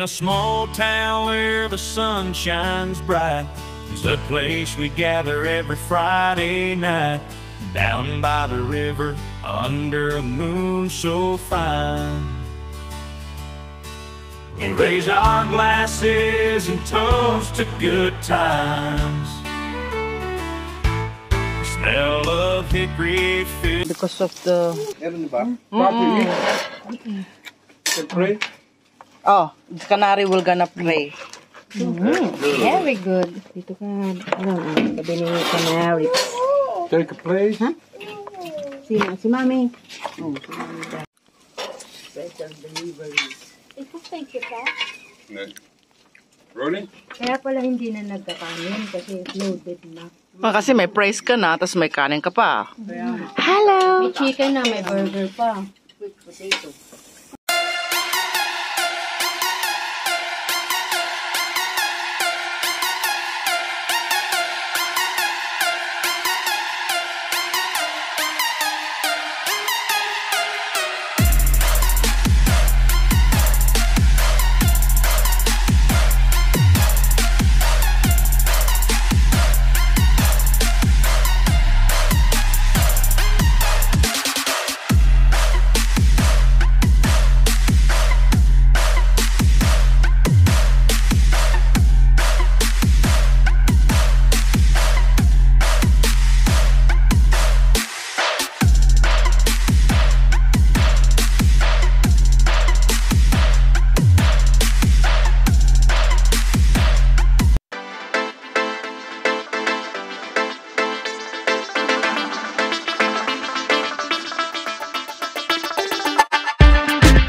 In a small town where the sun shines bright, it's a place we gather every Friday night. Down by the river, under a moon so fine. We raise our glasses and toast to good times. The smell of hickory fish. Because of the... Pray. Oh, the canary will gonna pray. Very good. Dito ka. Sabi ni canary. Take a place. Huh? Si Mami. Special delivery. Ito, thank you, pa. Rolling? Kaya pala hindi na nagkakanin kasi loaded na. Kasi may price ka na, tapos may kanin ka pa. Hello! May chicken na, may burger pa. Sweet potato.